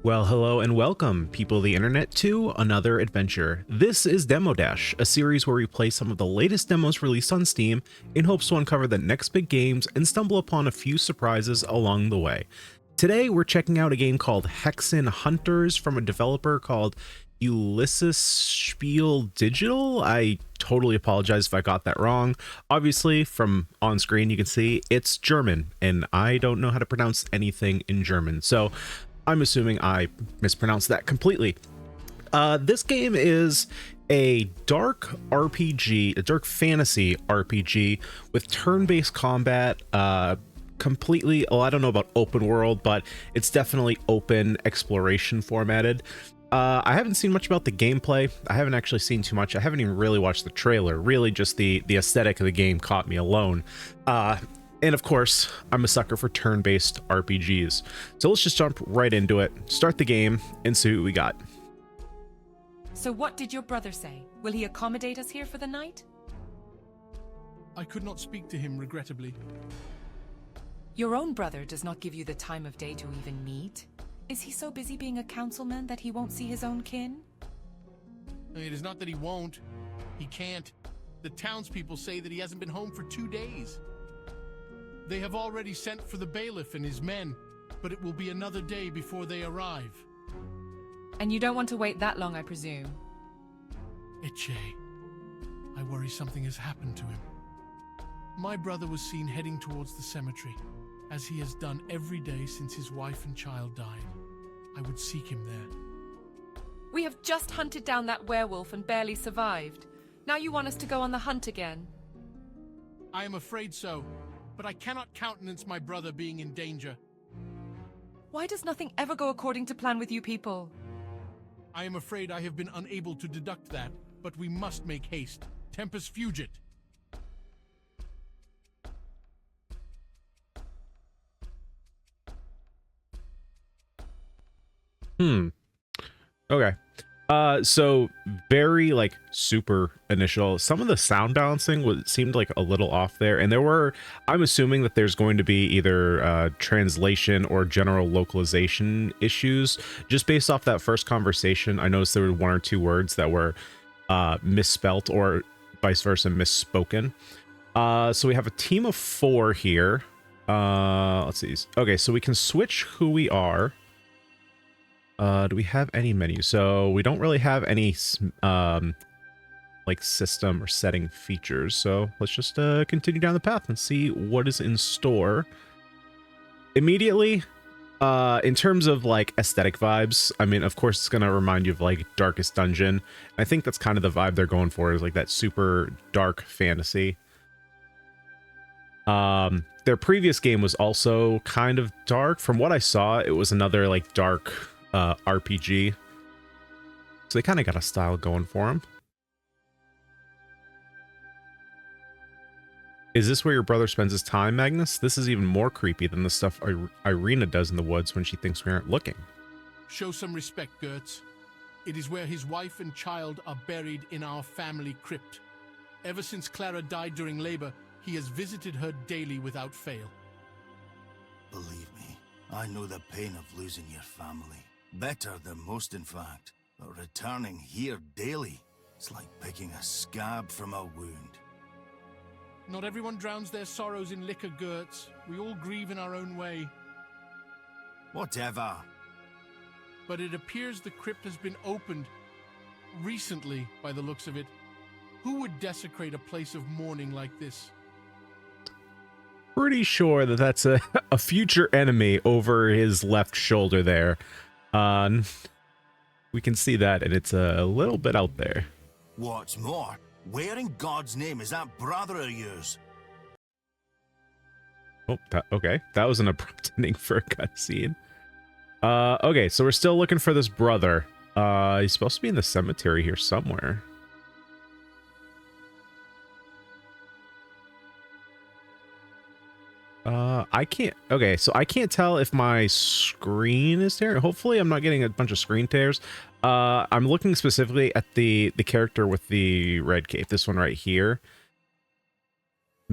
Well, hello and welcome, people of the internet, to another adventure. This is Demo Dash, a series where we play some of the latest demos released on Steam in hopes to uncover the next big games and stumble upon a few surprises along the way. Today, we're checking out a game called Hexxen Hunters from a developer called Ulysses Spiel Digital. I totally apologize if I got that wrong. Obviously, from on screen, you can see it's German, and I don't know how to pronounce anything in German, so I'm assuming I mispronounced that completely. This game is a dark RPG, a dark fantasy RPG with turn-based combat, completely, well, I don't know about open world, but it's definitely open exploration formatted. I haven't seen much about the gameplay. I haven't actually seen too much. I haven't even really watched the trailer. Really, just the aesthetic of the game caught me alone. And of course, I'm a sucker for turn-based RPGs. So let's just jump right into it, start the game, and see what we got. So what did your brother say? Will he accommodate us here for the night? I could not speak to him, regrettably. Your own brother does not give you the time of day to even meet. Is he so busy being a councilman that he won't see his own kin? It is not that he won't. He can't. The townspeople say that he hasn't been home for 2 days. They have already sent for the bailiff and his men, but it will be another day before they arrive. And you don't want to wait that long, I presume? Etche, I worry something has happened to him. My brother was seen heading towards the cemetery, as he has done every day since his wife and child died. I would seek him there. We have just hunted down that werewolf and barely survived. Now you want us to go on the hunt again? I am afraid so, but I cannot countenance my brother being in danger. Why does nothing ever go according to plan with you people? I am afraid I have been unable to deduct that, but we must make haste. Tempus fugit. Okay. So very like super initial. Some of the sound balancing seemed like a little off there, and I'm assuming that there's going to be either translation or general localization issues. Just based off that first conversation, I noticed there were 1 or 2 words that were misspelt or vice versa misspoken. So we have a team of 4 here. Let's see. Okay, so we can switch who we are. Do we have any menus? So we don't really have any like system or setting features. So let's just continue down the path and see what is in store. Immediately, in terms of like aesthetic vibes, I mean, of course, it's gonna remind you of like Darkest Dungeon. I think that's kind of the vibe they're going for, is like that super dark fantasy. Their previous game was also kind of dark. From what I saw, it was another like dark RPG. So they kind of got a style going for them. Is this where your brother spends his time, Magnus? This is even more creepy than the stuff Irina does in the woods when she thinks we aren't looking. Show some respect, Gertz. It is where his wife and child are buried in our family crypt. Ever since Clara died during labor, he has visited her daily without fail. Believe me, I know the pain of losing your family. Better than most, in fact. But returning here daily, it's like picking a scab from a wound. Not everyone drowns their sorrows in liquor, Gertz. We all grieve in our own way. Whatever. But it appears the crypt has been opened recently, by the looks of it. Who would desecrate a place of mourning like this? Pretty sure that that's a future enemy over his left shoulder there. We can see that, and it's a little bit out there. What's more, where in God's name is that brother of yours? Oh, okay. That was an abrupt ending for a cutscene. Okay, so we're still looking for this brother. He's supposed to be in the cemetery here somewhere. I can't. Okay, so I can't tell if my screen is there. Hopefully, I'm not getting a bunch of screen tears. I'm looking specifically at the character with the red cape. This one right here.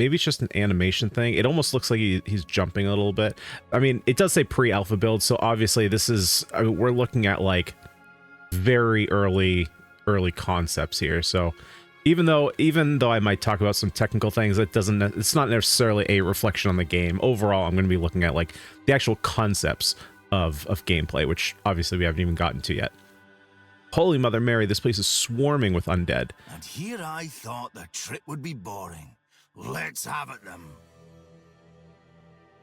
maybe it's just an animation thing. It almost looks like he's jumping a little bit. I mean, it does say pre-alpha build, so obviously this is, I mean, we're looking at like very early concepts here. So even though I might talk about some technical things, it's not necessarily a reflection on the game. Overall, I'm going to be looking at like the actual concepts of gameplay, which obviously we haven't even gotten to yet. Holy Mother Mary, this place is swarming with undead. And here I thought the trip would be boring. Let's have it then.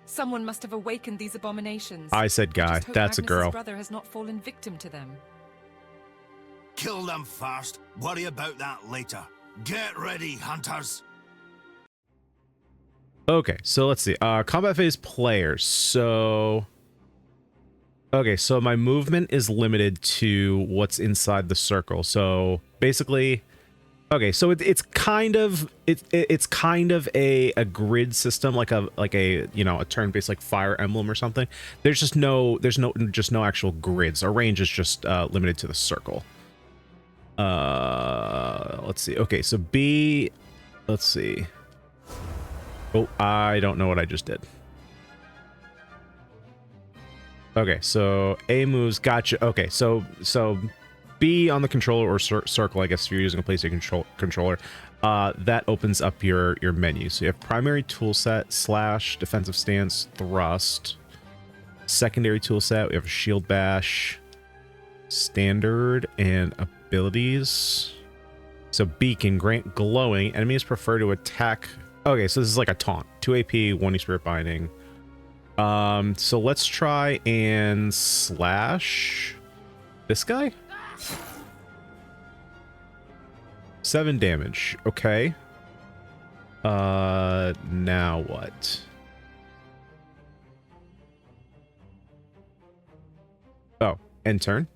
Someone must have awakened these abominations. I said guy. Just hope That's a Magnus's girl. brother has not fallen victim to them. Kill them first. Worry about that later. Get ready, hunters. Okay, so let's see. Combat phase players. So okay, so my movement is limited to what's inside the circle. So basically, okay, so it's kind of a grid system, like a you know, a turn-based like Fire Emblem or something. There's no actual grids. Our range is just limited to the circle. Let's see. Okay, so B, let's see. Oh, I don't know what I just did. Okay, so A moves, gotcha. Okay, so B on the controller or circle, I guess if you're using a PlayStation controller, that opens up your menu. So you have primary toolset / defensive stance, thrust. Secondary toolset, we have a shield bash, standard, and abilities. So B can grant glowing. Enemies prefer to attack. Okay, so this is like a taunt. 2 AP, 1 Spirit Binding. So let's try and slash this guy. 7 damage. Okay. Now what? Oh, end turn.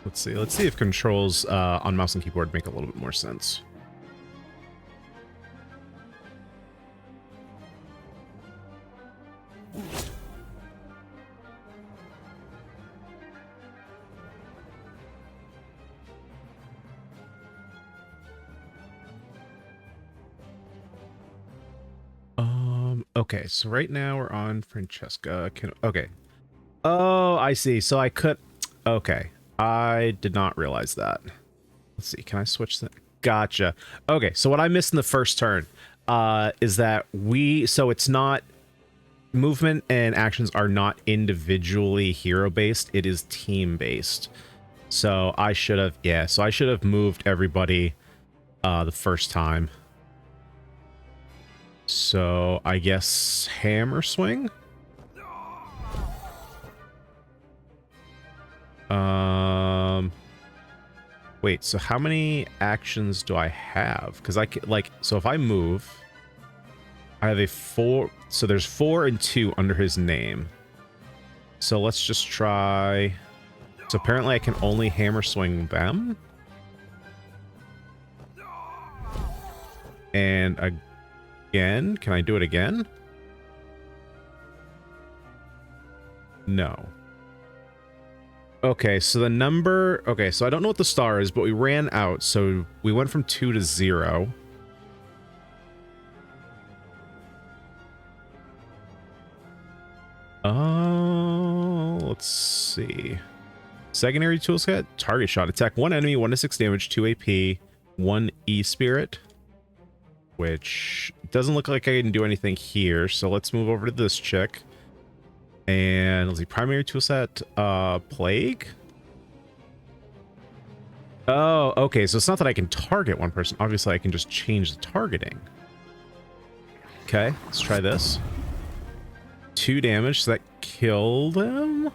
Let's see if controls on mouse and keyboard make a little bit more sense. Okay, so right now we're on Francesca. Okay. Oh, I see. So I could, okay. I did not realize that. Let's see. Can I switch that? Gotcha. Okay. So what I missed in the first turn is that so it's not, movement and actions are not individually hero based. It is team based. So I should have, yeah. So I should have moved everybody the first time. So I guess hammer swing. Wait, so how many actions do I have? Because I can, like, so if I move, I have a 4, so there's 4 and 2 under his name. So let's just try, so apparently I can only hammer swing them. And again, can I do it again? No. Okay, so the number... Okay, so I don't know what the star is, but we ran out, so we went from 2 to 0. Oh, let's see. Secondary toolset, target shot. Attack 1 enemy, 1 to 6 damage, 2 AP, 1 E-Spirit. Which doesn't look like I can do anything here, so let's move over to this chick. And let's see, primary toolset, plague. Oh, okay, so it's not that I can target one person. Obviously, I can just change the targeting. Okay, let's try this. 2 damage, so that killed him.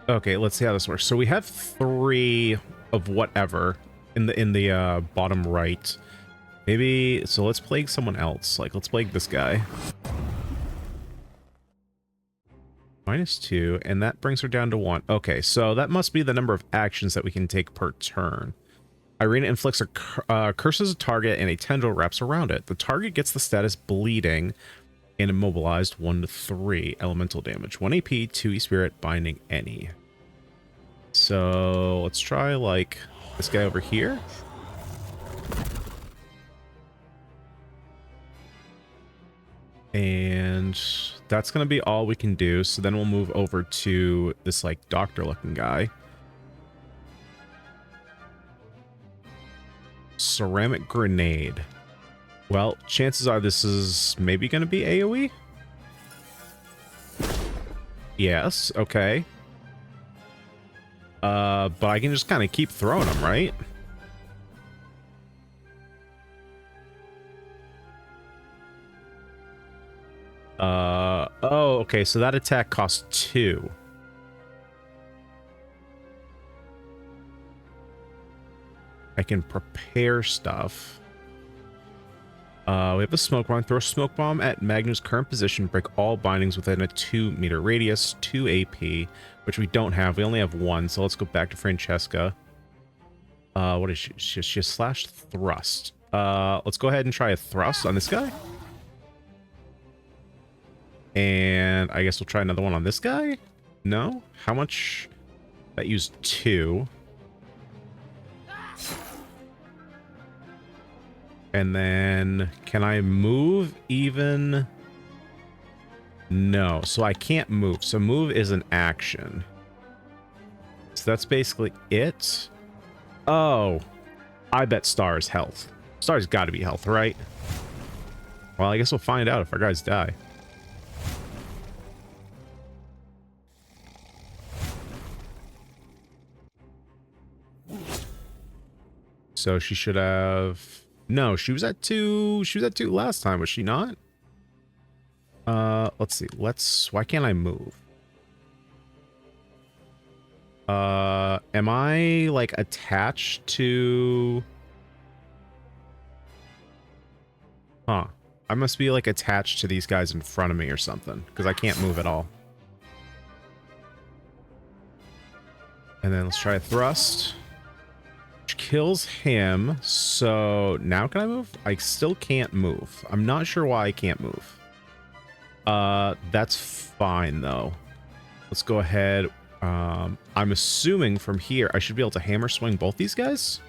Okay, let's see how this works. So we have 3 of whatever in the bottom right. Maybe, so let's plague someone else. Like, let's plague this guy. -2, and that brings her down to 1. Okay, so that must be the number of actions that we can take per turn. Irina inflicts curses a target and a tendril wraps around it. The target gets the status bleeding and immobilized 1 to 3 elemental damage. 1 AP, 2 E-Spirit, binding any. So let's try like this guy over here. And that's going to be all we can do. So then we'll move over to this like doctor looking guy. Ceramic grenade. Well, chances are this is maybe going to be AoE. Yes, okay. But I can just kind of keep throwing them, right? Oh, okay, so that attack costs 2. I can prepare stuff. We have a smoke bomb. Throw a smoke bomb at Magnus' current position. Break all bindings within a 2-meter radius. 2 AP, which we don't have. We only have 1, so let's go back to Francesca. What is she? She has slash thrust. Let's go ahead and try a thrust on this guy. And I guess we'll try another one on this guy. No? How much? That used 2. And then, can I move even? No, so I can't move. So move is an action. So that's basically it. Oh, I bet Star's health. Star's got to be health, right? Well, I guess we'll find out if our guys die. So she should have... No, she was at 2. She was at 2 last time, was she not? Let's see. Why can't I move? Am I like attached to... Huh. I must be like attached to these guys in front of me or something, because I can't move at all. And then let's try a thrust. Which kills him. So now can I move? I still can't move. I'm not sure why I can't move. That's fine though. Let's go ahead. I'm assuming from here I should be able to hammer swing both these guys.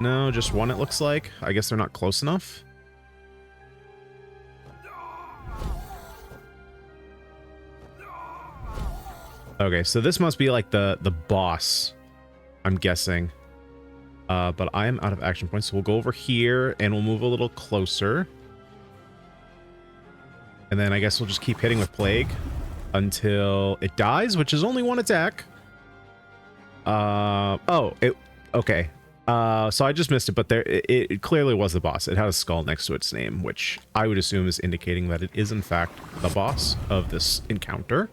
No, just one it looks like. I guess they're not close enough. Okay, so this must be like the boss, I'm guessing. But I am out of action points, so we'll go over here and we'll move a little closer. And then I guess we'll just keep hitting with Plague until it dies, which is only 1 attack. Okay. So I just missed it, but it clearly was the boss. It had a skull next to its name, which I would assume is indicating that it is in fact the boss of this encounter.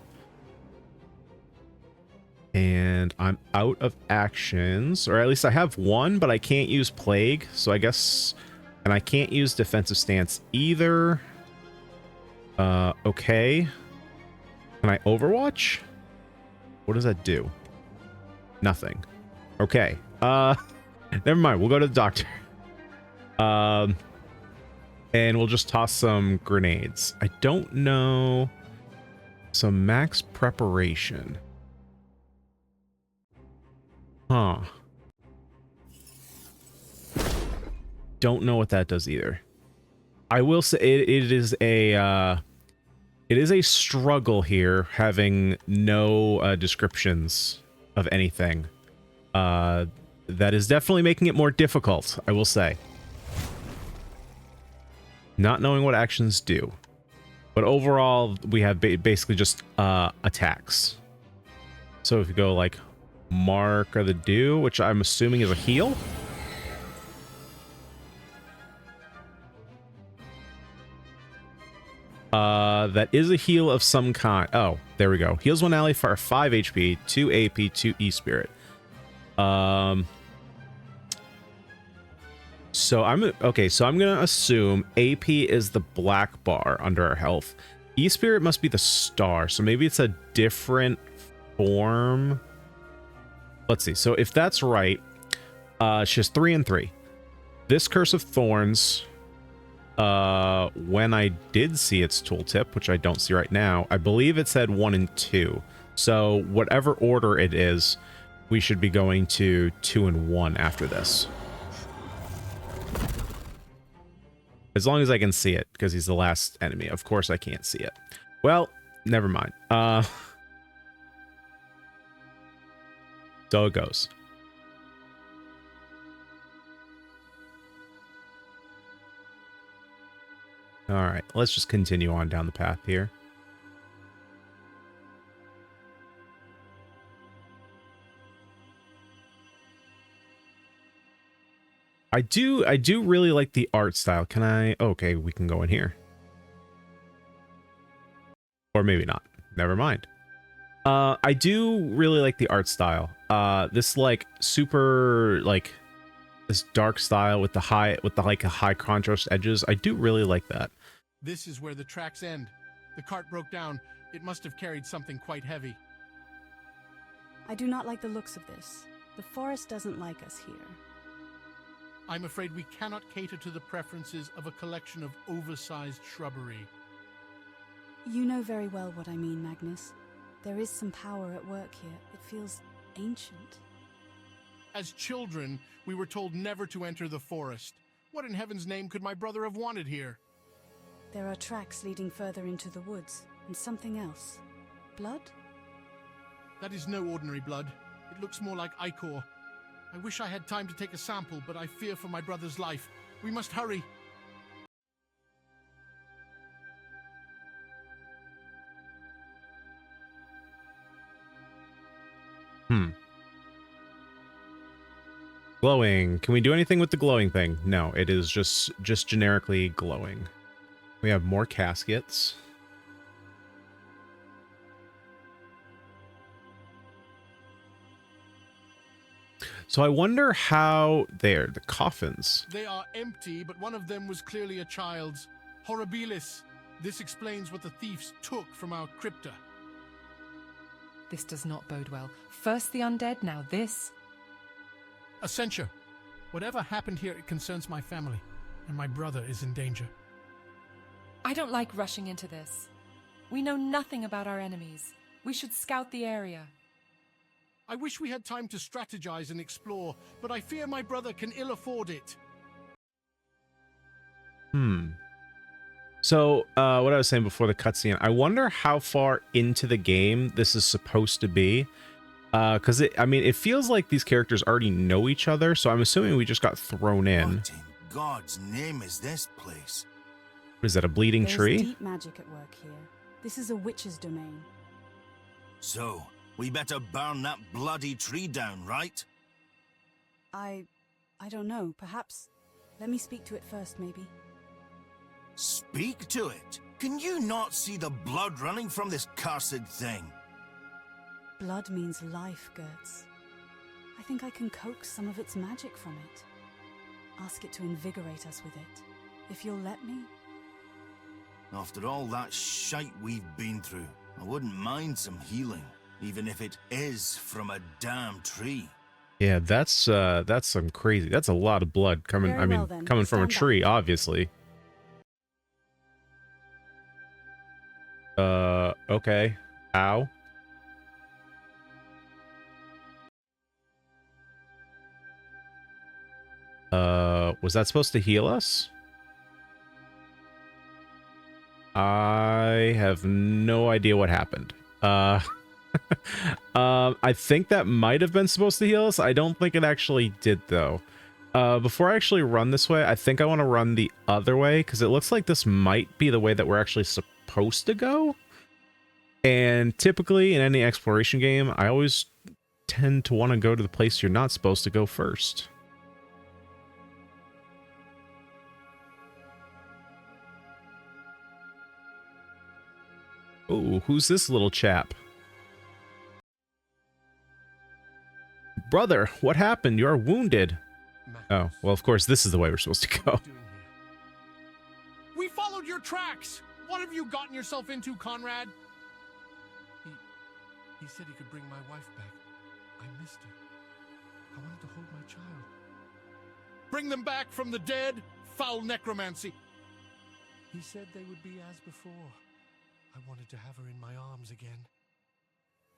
And I'm out of actions, or at least I have 1, but I can't use Plague, so I guess... And I can't use Defensive Stance either. Okay. Can I Overwatch? What does that do? Nothing. Okay. Never mind. We'll go to the doctor. And we'll just toss some grenades. I don't know. Some max preparation. Huh. Don't know what that does either. I will say it is a struggle here having no descriptions of anything. That is definitely making it more difficult, I will say. Not knowing what actions do. But overall, we have basically just attacks. So if you go like Mark or the Do, which I'm assuming is a heal. That is a heal of some kind. Oh, there we go. Heals one ally for 5 HP, 2 AP, 2 E-Spirit. So I'm gonna assume AP is the black bar under our health. E-Spirit must be the star, so maybe it's a different form. Let's see. So if that's right, She has 3 and 3. This Curse of Thorns, when I did see its tooltip, which I don't see right now, I believe it said 1 and 2. So whatever order it is, we should be going to 2 and 1 after this. As long as I can see it, because he's the last enemy. Of course I can't see it. Well, never mind. So it goes. All right, let's just continue on down the path here. I do really like the art style. Can I? Okay, we can go in here. Or maybe not. Never mind. I do really like the art style. This like super like this dark style with the high contrast edges. I do really like that. This is where the tracks end. The cart broke down. It must have carried something quite heavy. I do not like the looks of this. The forest doesn't like us here. I'm afraid we cannot cater to the preferences of a collection of oversized shrubbery. You know very well what I mean, Magnus. There is some power at work here. It feels ancient. As children, we were told never to enter the forest. What in heaven's name could my brother have wanted here? There are tracks leading further into the woods, and something else. Blood? That is no ordinary blood. It looks more like ichor. I wish I had time to take a sample, but I fear for my brother's life. We must hurry. Glowing. Can we do anything with the glowing thing? No, it is just generically glowing. We have more caskets. So I wonder how the coffins. They are empty, but one of them was clearly a child's. Horribilis. This explains what the thieves took from our crypta. This does not bode well. First the undead, now this. A censure. Whatever happened here, it concerns my family, and my brother is in danger. I don't like rushing into this. We know nothing about our enemies. We should scout the area. I wish we had time to strategize and explore, but I fear my brother can ill afford it. So, what I was saying before the cutscene, I wonder how far into the game this is supposed to be. Because it feels like these characters already know each other, so I'm assuming we just got thrown in. What in God's name is this place? Is that a bleeding There's tree? deep magic at work here. This is a witch's domain. So, we better burn that bloody tree down, right? I don't know. Perhaps. Let me speak to it first, maybe. Speak to it? Can you not see the blood running from this cursed thing? Blood means life, Gertz. I think I can coax some of its magic from it. Ask it to invigorate us with it. If you'll let me. After all that shite we've been through, I wouldn't mind some healing, even if it is from a damn tree. Yeah, that's some crazy. That's a lot of blood coming. Very well, then. Coming from a Stand up. tree, obviously. Okay. How? Was that supposed to heal us? I have no idea what happened. I think that might have been supposed to heal us. I don't think it actually did, though. Before I actually run this way, I think I want to run the other way, because it looks like this might be the way that we're actually supposed to go. And typically, in any exploration game, I always tend to want to go to the place you're not supposed to go first. Oh, who's this little chap? Brother, what happened? You're wounded. Oh, well, of course, this is the way we're supposed to go. We followed your tracks! What have you gotten yourself into, Conrad? He said he could bring my wife back. I missed her. I wanted to hold my child. Bring them back from the dead. Foul necromancy. He said they would be as before. I wanted to have her in my arms again.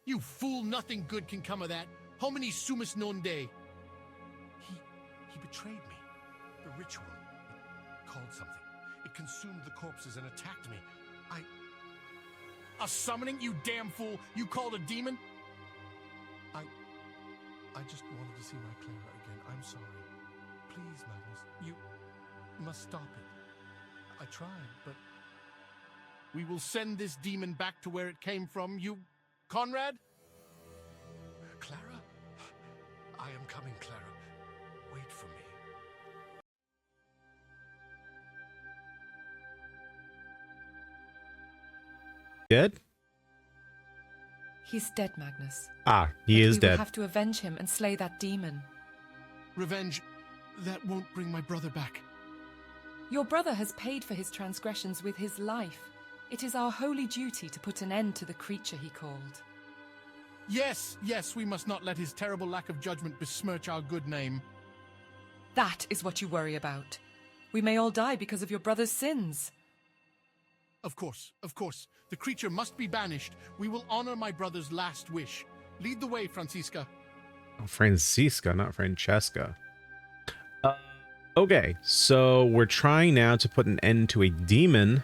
You fool, nothing good can come of that. Homini sumus non de. He betrayed me. The ritual. It called something. It consumed the corpses and attacked me. A summoning, you damn fool? You called a demon? I just wanted to see my Clara again. I'm sorry. Please, Magnus, you must stop it. I tried, but... We will send this demon back to where it came from. You... Conrad? Clara? I am coming, Clara. Wait for me. Dead? He's dead, Magnus. Ah, he is We dead. will have to avenge him and slay that demon. Revenge, that won't bring my brother back. Your brother has paid for his transgressions with his life. It is our holy duty to put an end to the creature he called. Yes, we must not let his terrible lack of judgment besmirch our good name. That is what you worry about. We may all die because of your brother's sins. Of course. The creature must be banished. We will honor my brother's last wish. Lead the way, Francisca. Oh, Francisca, not Francesca. Okay, so we're trying now to put an end to a demon.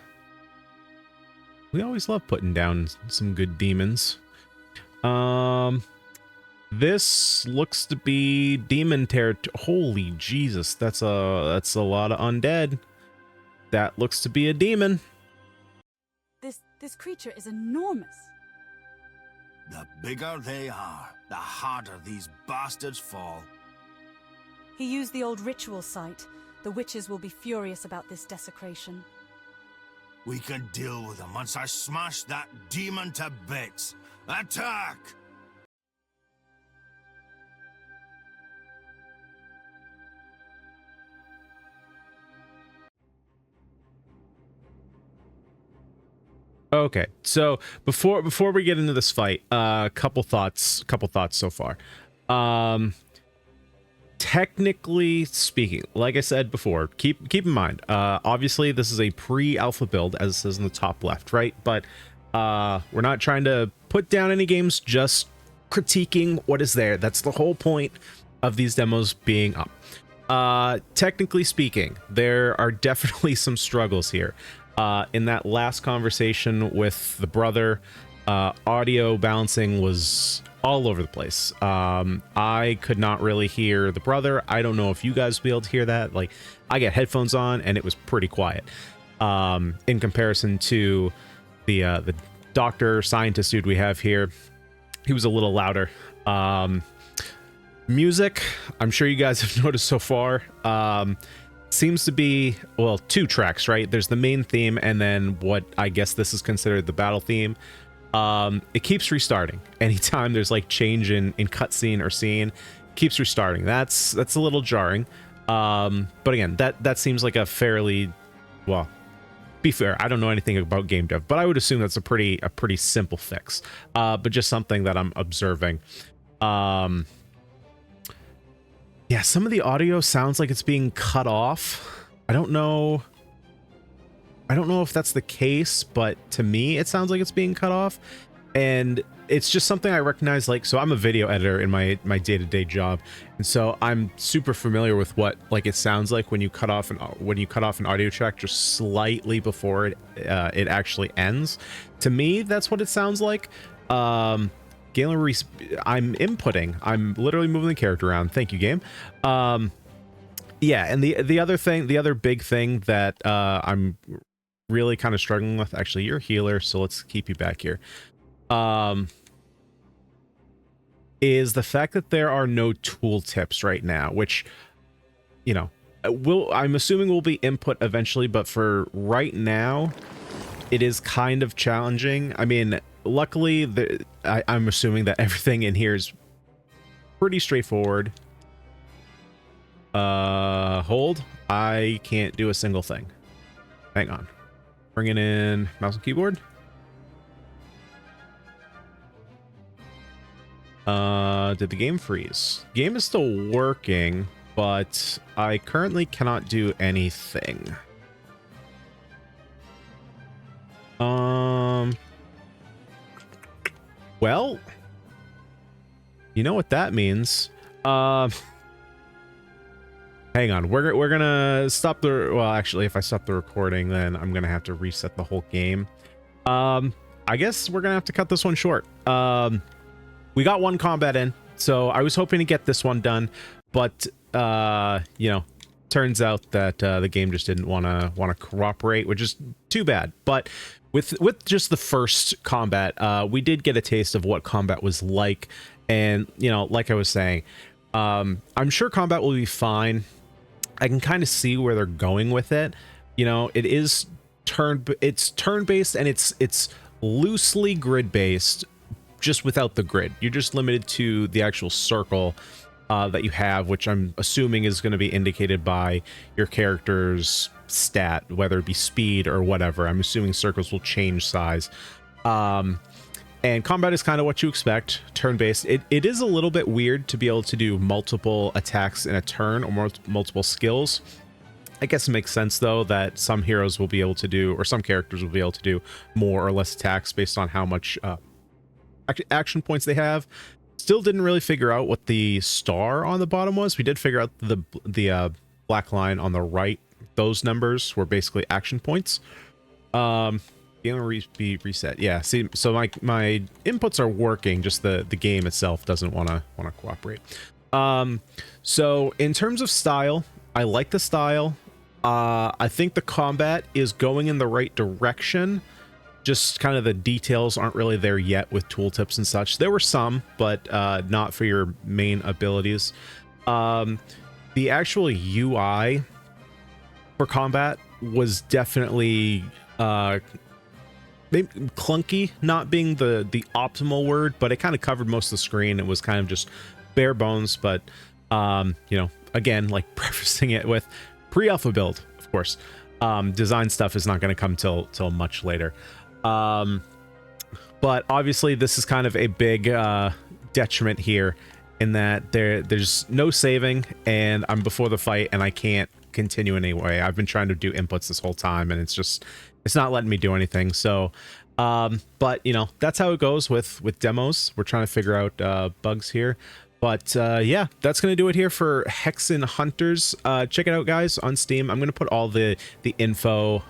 We always love putting down some good demons. This looks to be demon territory. Holy Jesus, that's a lot of undead. That looks to be a demon. This creature is enormous. The bigger they are, the harder these bastards fall. He used the old ritual site. The witches will be furious about this desecration. We can deal with them once I smash that demon to bits. Attack! Okay, so before we get into this fight, couple thoughts so far. Technically speaking, like I said before, keep in mind, obviously this is a pre-alpha build, as it says in the top left, right? But we're not trying to put down any games, just critiquing what is there. That's the whole point of these demos being up. Technically speaking, there are definitely some struggles here. In that last conversation with the brother, audio balancing was all over the place. I could not really hear the brother. I don't know if you guys will be able to hear that. Like, I got headphones on and it was pretty quiet in comparison to the doctor scientist dude we have here. He was a little louder. Music, I'm sure you guys have noticed so far, seems to be, well, two tracks, right? There's the main theme and then what I guess this is considered the battle theme. It keeps restarting anytime there's like change in cutscene or scene. It keeps restarting. That's a little jarring. But again, that seems like a fairly, well, be fair, I don't know anything about game dev, but I would assume that's a pretty simple fix. But just something that I'm observing. Yeah, some of the audio sounds like it's being cut off. I don't know if that's the case, but to me it sounds like it's being cut off. And it's just something I recognize, like, so I'm a video editor in my day-to-day job, and so I'm super familiar with what like it sounds like when you cut off an audio track just slightly before it actually ends. To me, that's what it sounds like. Galen Reese, I'm inputting. I'm literally moving the character around. Thank you, game. Yeah, and the other big thing that I'm really kind of struggling with. Actually, you're a healer, so let's keep you back here. Is the fact that there are no tooltips right now, which, you know, I'm assuming will be input eventually, but for right now, it is kind of challenging. I mean, luckily, I'm assuming that everything in here is pretty straightforward. Hold. I can't do a single thing. Hang on. Bringing in mouse and keyboard. Did the game freeze? Game is still working. but I currently cannot do anything. Well, you know what that means. Hang on, we're gonna stop the, well, actually, if I stop the recording, then I'm gonna have to reset the whole game. I guess we're gonna have to cut this one short. We got one combat in, so I was hoping to get this one done, but you know, turns out that the game just didn't want to cooperate, which is too bad. But with just the first combat, we did get a taste of what combat was like, and you know, like I was saying, I'm sure combat will be fine. I can kind of see where they're going with it. You know, it is turn-based, and it's loosely grid-based, just without the grid. You're just limited to the actual circle that you have, which I'm assuming is going to be indicated by your character's stat, whether it be speed or whatever. I'm assuming circles will change size. And combat is kind of what you expect, turn-based. It is a little bit weird to be able to do multiple attacks in a turn, or multiple skills. I guess it makes sense, though, that some heroes will be able to do, or some characters will be able to do more or less attacks based on how much action points they have. Still didn't really figure out what the star on the bottom was. We did figure out the black line on the right. Those numbers were basically action points. Game be reset. Yeah, see, so my inputs are working, just the game itself doesn't want to cooperate. So in terms of style, I like the style. I think the combat is going in the right direction. Just kind of the details aren't really there yet with tooltips and such. There were some, but not for your main abilities. The actual UI for combat was definitely maybe clunky, not being the optimal word, but it kind of covered most of the screen. It was kind of just bare bones, but you know, again, like prefacing it with pre-alpha build, of course. Design stuff is not going to come till much later. But obviously this is kind of a big detriment here, in that there's no saving, and I'm before the fight and I can't continue anyway. I've been trying to do inputs this whole time, and it's not letting me do anything. So but you know, that's how it goes with demos. We're trying to figure out bugs here. But yeah, that's going to do it here for Hexxen Hunters. Check it out, guys, on Steam. I'm going to put all the info,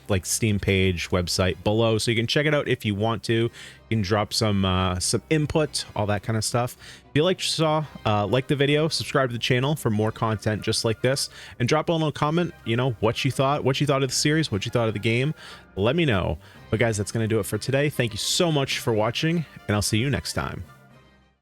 like Steam page, website below, so you can check it out if you want to. You can drop some input, all that kind of stuff. If you like the video, subscribe to the channel for more content just like this, and drop a little comment, you know, what you thought of the series, what you thought of the game. Let me know. But guys, that's going to do it for today. Thank you so much for watching, and I'll see you next time.